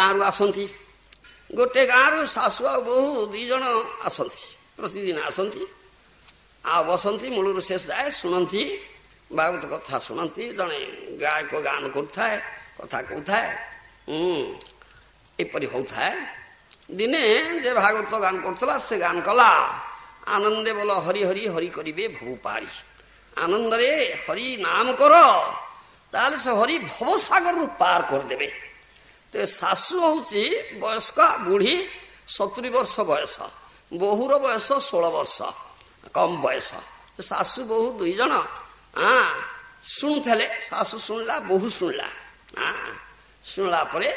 ଗାଁରୁ ଆସନ୍ତି। ଗୋଟେ ଗାଁରୁ ଶାଶୁ ଆଉ ବୋହୂ ଦୁଇ ଜଣ ଆସନ୍ତି, ପ୍ରତିଦିନ ଆସନ୍ତି ଆଉ ବସନ୍ତି। ମୂଳରୁ ଶେଷ ଯାଏ ଶୁଣନ୍ତି, ଭାଗବତ କଥା ଶୁଣନ୍ତି। ଜଣେ ଗାୟକ ଗାନ କରୁଥାଏ, କଥା କହୁଥାଏ। ଏପରି ହଉଥାଏ। ଦିନେ ଯେ ଭାଗବତ ଗାନ କରୁଥିଲା ସେ ଗାନ କଲା, ଆନନ୍ଦେ ବୋଲ ହରି ହରି ହରି କରିବେ ଭବୁ ପାରି। ଆନନ୍ଦରେ ହରି ନାମ କର, ତାହେଲେ ସେ ହରି ଭବସାଗରରୁ ପାର କରିଦେବେ। ତ ଶାଶୁ ହଉଛି ବୟସ୍କ ବୁଢ଼ୀ, 70 ବର୍ଷ ବୟସ, ବୋହୂର ବୟସ 16 ବର୍ଷ, କମ ବୟସ। ଶାଶୁ ବୋହୂ ଦୁଇ ଜଣ ଶୁଣୁଥିଲେ। ଶାଶୁ ଶୁଣିଲା, ବୋହୂ ଶୁଣିଲା। ଶୁଣିଲା ପରେ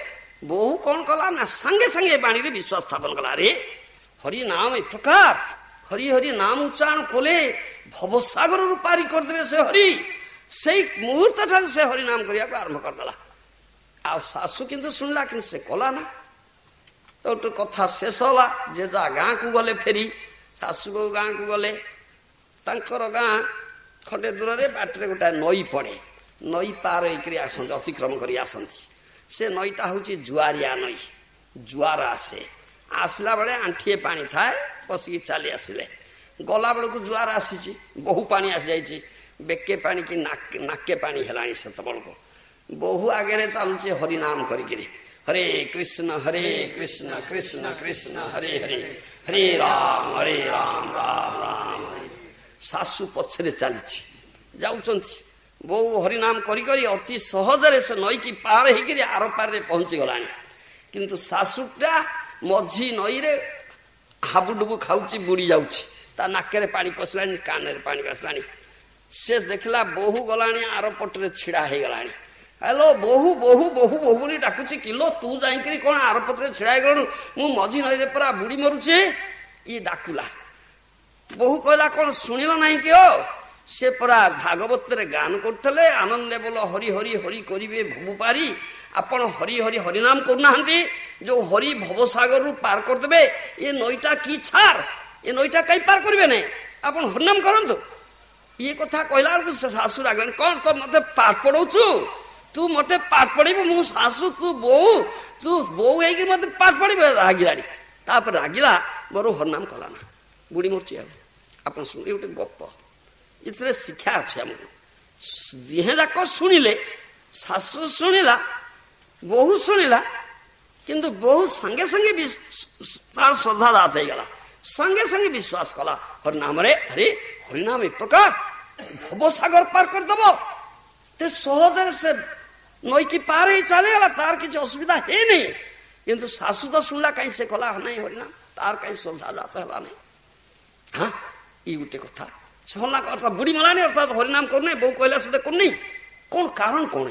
ବୋହୂ କଣ କଲା ନା ସାଙ୍ଗେ ସାଙ୍ଗେ ବାଣୀରେ ବିଶ୍ୱାସ ସ୍ଥାପନ କଲା। ରେ ହରି ନାମ ଏ ପ୍ରକାର, ହରି ହରି ନାମ ଉଚ୍ଚାରଣ କଲେ ଭବସାଗରରୁ ପାରି କରିଦେବେ ସେ ହରି। ସେଇ ମୁହୂର୍ତ୍ତ ଠାରୁ ସେ ହରି ନାମ କରିବାକୁ ଆରମ୍ଭ କରିଦେଲା। ଆଉ ଶାଶୁ କିନ୍ତୁ ଶୁଣିଲା, କିନ୍ତୁ ସେ କଲା ନା। ତ ଗୋଟେ କଥା ଶେଷ ହେଲା। ଯେ ଯା ଗାଁକୁ ଗଲେ ଫେରି, ଶାଶୁ ବୋହୂ ଗାଁକୁ ଗଲେ। ତାଙ୍କର ଗାଁ ଖଣ୍ଡେ ଦୂରରେ ବାଟରେ ଗୋଟାଏ ନଈ ପଡ଼େ। ନଈ ପାର ହେଇକରି ଆସନ୍ତି, ଅତିକ୍ରମ କରି ଆସନ୍ତି। ସେ ନଈଟା ହେଉଛି ଜୁଆରିଆ ନଈ। ଜୁଆର ଆସେ, ଆସିଲା ବେଳେ ଆଣ୍ଠିଏ ପାଣି ଥାଏ, ପଶିକି ଚାଲି ଆସିଲେ। ଗଲାବେଳକୁ ଜୁଆର ଆସିଛି, ବହୁ ପାଣି ଆସିଯାଇଛି। ବେକେ ପାଣି କି ନାକେ ପାଣି ହେଲାଣି ସେତେବେଳକୁ। ବହୁ ଆଗରେ ଚାଲୁଛି ହରିନାମ କରିକିରି, ହରେ କୃଷ୍ଣ କୃଷ୍ଣ କୃଷ୍ଣ ହରେ ହରେ, ହରେ ରାମ ରାମ ରାମ ହରେ। ଶାଶୁ ପଛରେ ଚାଲିଛି, ଯାଉଛନ୍ତି। ବୋଉ ହରିନାମ କରି କରି ଅତି ସହଜରେ ସେ ନଈକି ପାର ହେଇକିରି ଆର ପାରରେ ପହଞ୍ଚିଗଲାଣି। କିନ୍ତୁ ଶାଶୁଟା ମଝି ନଈରେ ହାବୁଡୁବୁ ଖାଉଛି, ବୁଡ଼ି ଯାଉଛି। ତା ନାକରେ ପାଣି ପଶିଲାଣି, କାନରେ ପାଣି ପଶିଲାଣି। ସେ ଦେଖିଲା ବୋହୂ ଗଲାଣି, ଆର ପଟରେ ଛିଡ଼ା ହେଇଗଲାଣି। ହ୍ୟାଲୋ ବୋହୂ ବୋହୂ ବୋହୂ ବୋହୂ ବୋଲି ଡାକୁଛି। କିଲୋ ତୁ ଯାଇକିରି କଣ ଆର ପଟରେ ଛିଡ଼ା ହେଇଗଲୁ? ମୁଁ ମଝି ନଈରେ ପୁରା ବୁଡ଼ି ମରୁଛି। ଇଏ ଡାକୁଲା। ବୋହୂ କହିଲା, କଣ ଶୁଣିଲ ନାହିଁ କି? ସେ ପରା ଭାଗବତରେ ଗାନ କରୁଥିଲେ, ଆନନ୍ଦେ ବୋଲ ହରି ହରି ହରି କରିବେ ଭବୁ ପାରି। ଆପଣ ହରି ହରି ହରିନାମ କରୁନାହାନ୍ତି? ଯୋଉ ହରି ଭବସାଗରରୁ ପାର କରିଦେବେ। ଏ ନଈଟା କି ଛାର, ଏ ନଈଟା କାହିଁ ପାର କରିବେ ନାହିଁ? ଆପଣ ହରିନାମ କରନ୍ତୁ। ଇଏ କଥା କହିଲା ବେଳକୁ ସେ ଶାଶୁ ରାଗିଲାଣି। କଣ ତ ମତେ ପାଠ ପଢଉଛୁ? ତୁ ମତେ ପାଠ ପଢିବୁ? ମୁଁ ଶାଶୁ, ତୁ ବୋଉ ହେଇକି ମତେ ପାଠ ପଢିବୁ? ରାଗିଲାଣି। ତାପରେ ରାଗିଲା, ବରଂ ହରିନାମ କଲା ନା, ବୁଢୀ ମରୁଛି। ଆଉ ଆପଣ ଶୁଣ, ଏ ଗୋଟେ ଗପ, ଏଥିରେ ଶିକ୍ଷା ଅଛି ଆମକୁ। ଦିହେଁ ଯାକ ଶୁଣିଲେ, ଶାଶୁ ଶୁଣିଲା, ବୋହୂ ଶୁଣିଲା। କିନ୍ତୁ ବୋହୂ ସାଙ୍ଗେ ସାଙ୍ଗେ ତାର ଶ୍ରଦ୍ଧା ଦାତ ହେଇଗଲା, ସାଙ୍ଗେ ସାଙ୍ଗେ ବିଶ୍ୱାସ କଲା ହରିନାମରେ। ଆରେ ହରିନାମ ଏ ପ୍ରକାର ଭବସାଗର ପାର କରିଦବ। ତେ ସହଜରେ ସେ ନଈକି ପାର ହେଇ ଚାଲିଗଲା, ତାର କିଛି ଅସୁବିଧା ହେଇନି। କିନ୍ତୁ ଶାଶୁ ତ ଶୁଣିଲା, କାହିଁ ସେ କଲା ନାହିଁ ହରିନାମ? ତାର କାହିଁ ଶ୍ରଦ୍ଧା ଜାତ ହେଲା ନାହିଁ? ଇ ଗୋଟେ କଥା। ସହଲା ଅର୍ଥାତ ବୁଢୀ ମଲାଣି, ଅର୍ଥାତ ହରିନାମ କରୁନାହିଁ। ବୋଉ କହିଲା ସେଟା କରୁନି। କଣ କାରଣ? କଣ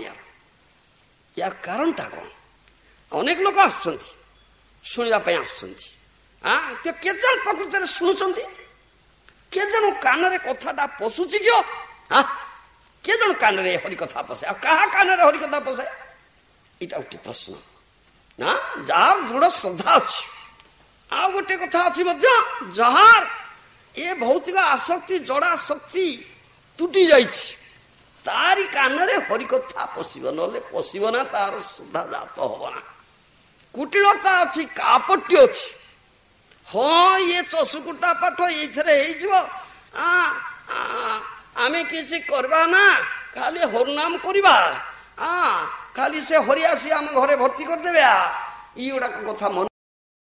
ୟାର କାରଣଟା କଣ? ଅନେକ ଲୋକ ଆସୁଛନ୍ତି, ଶୁଣିବା ପାଇଁ ଆସୁଛନ୍ତି। କେତେ ଜଣ ପ୍ରକୃତରେ ଶୁଣୁଛନ୍ତି? କେତେ ଜଣ କାନରେ କଥାଟା ପଶୁଛି କି? କେତେ ଜଣ କାନରେ ହରି କଥା ପଶେ? ଆଉ କାହା କାନରେ ହରି କଥା ପଶେ? ଏଇଟା ଗୋଟେ ପ୍ରଶ୍ନ ନା। ଯାହାର ଦୃଢ ଶ୍ରଦ୍ଧା ଅଛି। ଆଉ ଗୋଟେ କଥା ଅଛି ମଧ୍ୟ, ଯାହାର ଏ ଭୌତିକ ଆସକ୍ତି, ଜଡା ଶକ୍ତି ତୁଟି ଯାଇଛି, ତାରି କାନରେ ହରିକଥା ପଶିବ, ନହେଲେ ପଶିବ ନା, ତାର ଶ୍ରଦ୍ଧା ଜାତ ହବ ନା। କୁଟିଳତା ଅଛି, କାପଟ୍ୟ ଅଛି। ଇଏ ଚଷୁକୁଟା ପାଠ ଏଇଥିରେ ହେଇଯିବ, ଆମେ କିଛି କରିବା ନା, ଖାଲି ହରିନାମ କରିବା, ଖାଲି ସେ ହରି ଆସି ଆମ ଘରେ ଭର୍ତ୍ତି କରିଦେବେ। ଇ ଗୁଡାକ କଥା ମନ